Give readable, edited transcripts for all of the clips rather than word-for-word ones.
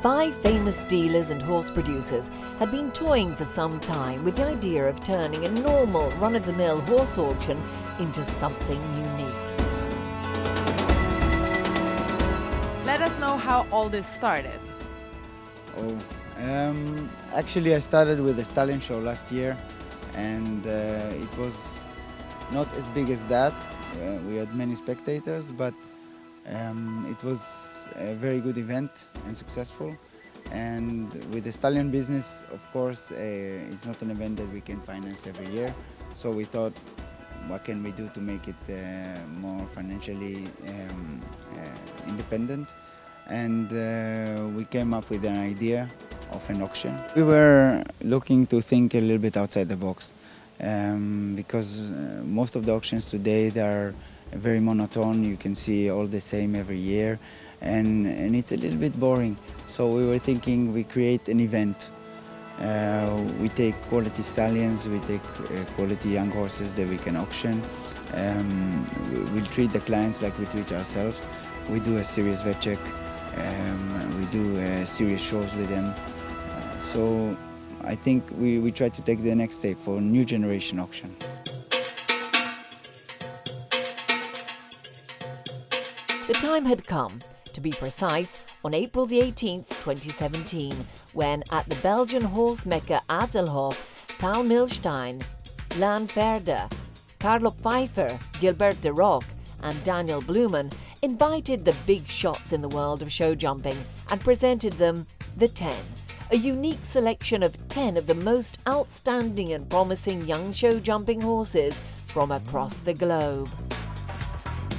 5 famous dealers and horse producers had been toying for some time with the idea of turning a normal run-of-the-mill horse auction into something unique. Let us know how all this started. Actually, I started with the stallion show last year, and it was not as big as that. We had many spectators, but it was a very good event and successful. And with the stallion business, of course, it's not an event that we can finance every year. So we thought, what can we do to make it more financially independent? And we came up with an idea of an auction. We were looking to think a little bit outside the box because most of the auctions today, they are very monotone. You can see all the same every year, and it's a little bit boring. So we were thinking we create an event. We take quality stallions, we take quality young horses that we can auction. We'll treat the clients like we treat ourselves. We do a serious vet check. We do serious shows with them. So I think we try to take the next step for a new generation auction. The time had come, to be precise, on April the 18th, 2017, when at the Belgian horse mecca Adelhof, Tal Milstein, Lan Verder, Carlo Pfeiffer, Gilbert de Rock and Daniel Blumen invited the big shots in the world of show jumping and presented them the 10, a unique selection of 10 of the most outstanding and promising young show jumping horses from across the globe.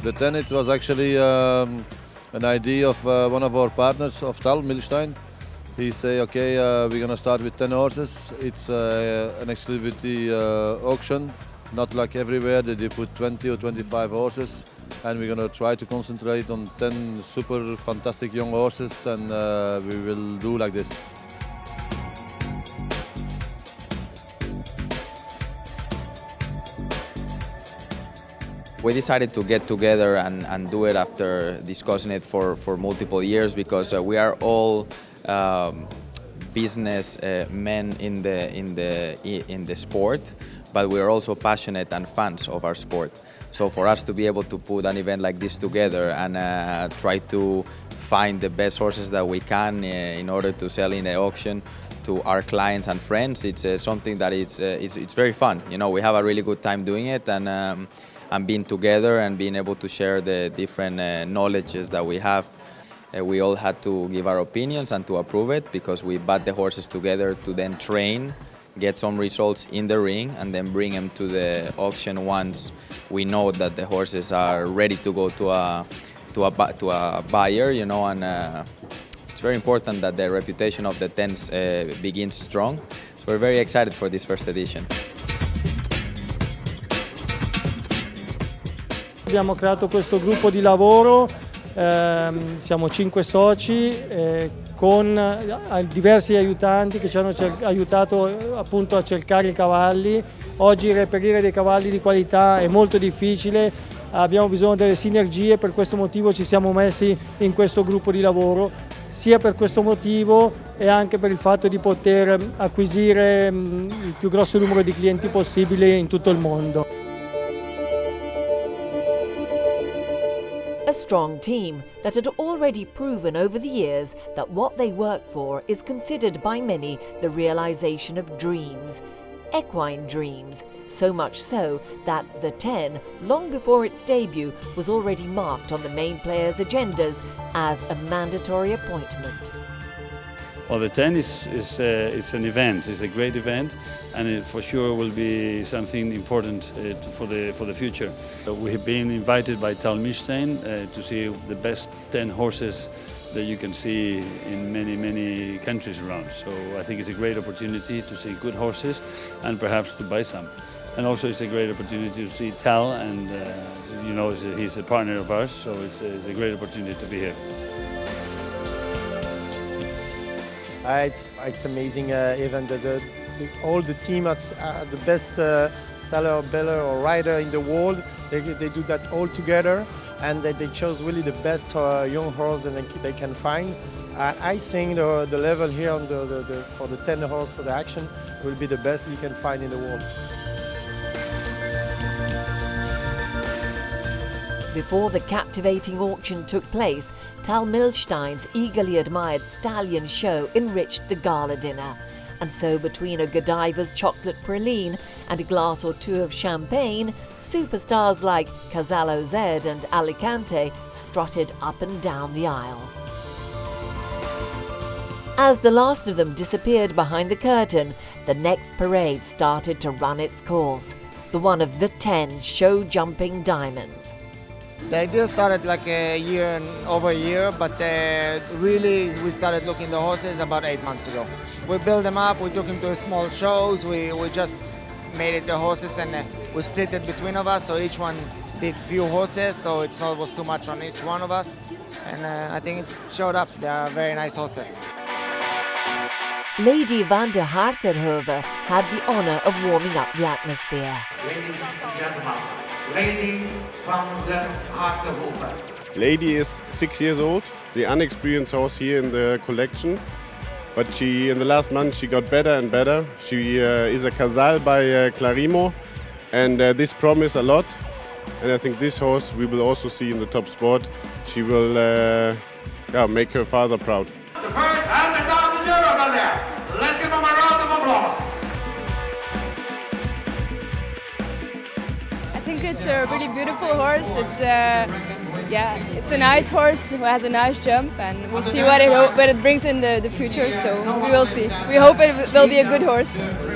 The 10, it was actually an idea of one of our partners, of Tal Milstein. He say, okay, we're going to start with 10 horses. It's an exclusivity auction, not like everywhere that they put 20 or 25 horses. And we're going to try to concentrate on 10 super fantastic young horses, and we will do like this. We decided to get together and do it after discussing it for multiple years, because we are all business men in the sport, but we are also passionate and fans of our sport. So for us to be able to put an event like this together and try to find the best horses that we can in order to sell in the auction to our clients and friends, it's something that it's very fun. You know, we have a really good time doing it, and being together and being able to share the different knowledges that we have. We all had to give our opinions and to approve it, because we bought the horses together to then train, get some results in the ring, and then bring them to the auction once we know that the horses are ready to go to a buyer, you know, and it's very important that the reputation of the 10s begins strong. So we're very excited for this first edition. Abbiamo creato questo gruppo di lavoro, siamo 5 soci con diversi aiutanti che ci hanno aiutato appunto a cercare i cavalli. Oggi reperire dei cavalli di qualità è molto difficile, abbiamo bisogno delle sinergie, per questo motivo ci siamo messi in questo gruppo di lavoro, sia per questo motivo e anche per il fatto di poter acquisire il più grosso numero di clienti possibile in tutto il mondo. A strong team that had already proven over the years that what they work for is considered by many the realization of dreams, equine dreams, so much so that the 10, long before its debut, was already marked on the main players' agendas as a mandatory appointment. Well, the 10 it's an event, it's a great event, and it for sure will be something important for the future. We have been invited by Tal Milstein to see the best 10 horses that you can see in many countries around. So I think it's a great opportunity to see good horses and perhaps to buy some. And also it's a great opportunity to see Tal, and you know, he's a partner of ours, so it's a great opportunity to be here. It's amazing event. All the team are the best seller, baler or rider in the world. They do that all together, and they chose really the best young horse that they can find. And I think the level here on for the 10 horse for the action will be the best we can find in the world. Before the captivating auction took place, Tal Milstein's eagerly admired stallion show enriched the gala dinner. And so between a Godiva's chocolate praline and a glass or two of champagne, superstars like Casalo Z and Alicante strutted up and down the aisle. As the last of them disappeared behind the curtain, the next parade started to run its course, the one of the 10 show-jumping diamonds. The idea started like over a year, but really we started looking at the horses about 8 months ago. We built them up, we took them to small shows, we just made it the horses and we split it between of us, so each one did few horses, so it was too much on each one of us. And I think it showed up, they are very nice horses. Lady van der Harterhoeve had the honour of warming up the atmosphere. Ladies and gentlemen, Lady van der Harterhoeve. Lady is 6 years old, the unexperienced horse here in the collection. But in the last month, she got better and better. She is a Casal by Clarimo, and this promised a lot. And I think this horse we will also see in the top spot. She will make her father proud. The first 100,000 euros are there. Let's give them a round of applause. I think it's a really beautiful horse. It's a nice horse who has a nice jump, and we'll see what it brings in the future. So we will see. We hope it will be a good horse,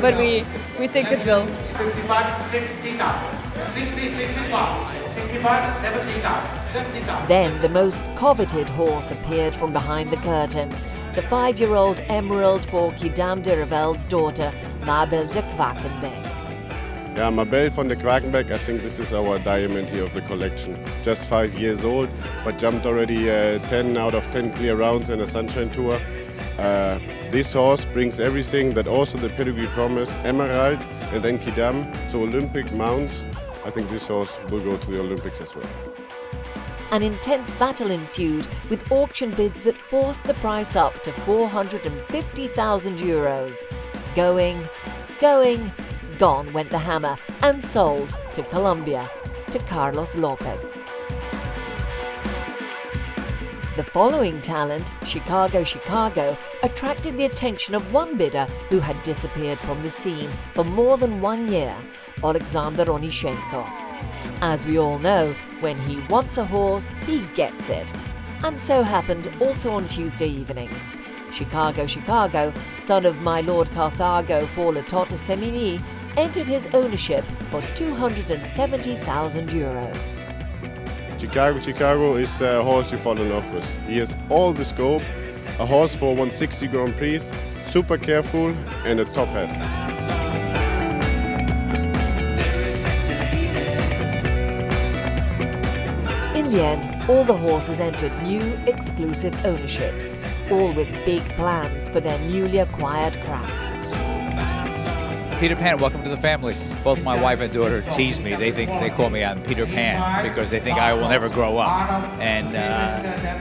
but we think it will. 55, 60,000. 60, 65. 65, 70,000. 70,000. Then the most coveted horse appeared from behind the curtain, the 5-year-old Emerald for Kidam de Revel's daughter, Mabel de Quakenbeck. Yeah, Mabel von der Quakenbeck, I think this is our diamond here of the collection. Just 5 years old, but jumped already 10 out of 10 clear rounds in a Sunshine Tour. This horse brings everything that also the pedigree promised, Emerald and then Kidam, so Olympic mounts. I think this horse will go to the Olympics as well. An intense battle ensued with auction bids that forced the price up to 450,000 euros. Gone went the hammer and sold to Colombia, to Carlos Lopez. The following talent, Chicago, attracted the attention of one bidder who had disappeared from the scene for more than 1 year, Alexander Onishenko. As we all know, when he wants a horse, he gets it. And so happened also on Tuesday evening. Chicago, son of my Lord Carthago for Le Totte Semini, entered his ownership for 270,000 euros. Chicago is a horse you fall in love with. He has all the scope, a horse for 160 Grand Prix, super careful and a top hat. In the end, all the horses entered new, exclusive ownerships, all with big plans for their newly acquired cracks. Peter Pan, welcome to the family. Both my wife and daughter tease me. They call me Peter Pan because they think I will never grow up. And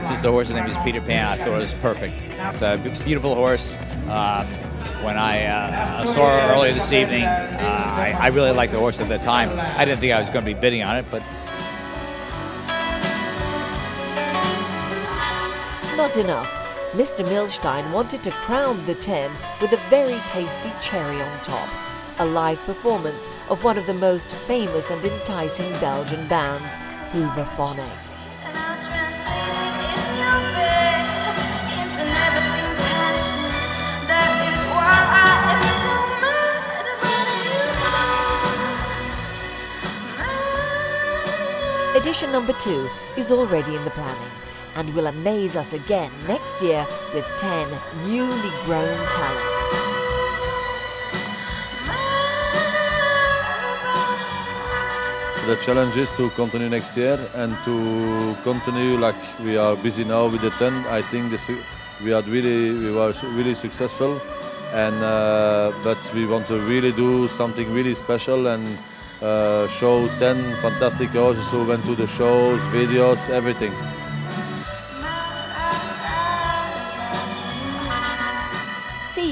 since the horse's name is Peter Pan, I thought it was perfect. It's a beautiful horse. When I saw her earlier this evening, I really liked the horse at the time. I didn't think I was going to be bidding on it, but not enough. Mr. Milstein wanted to crown the 10 with a very tasty cherry on top, a live performance of one of the most famous and enticing Belgian bands, Hooverphonic. Edition number 2 is already in the planning and will amaze us again next year with 10 newly grown talents. The challenge is to continue next year and to continue like we are busy now with the 10. I think we were really successful, and but we want to really do something really special and show 10 fantastic horses who went to the shows, videos, everything.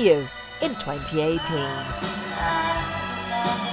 see you in 2018.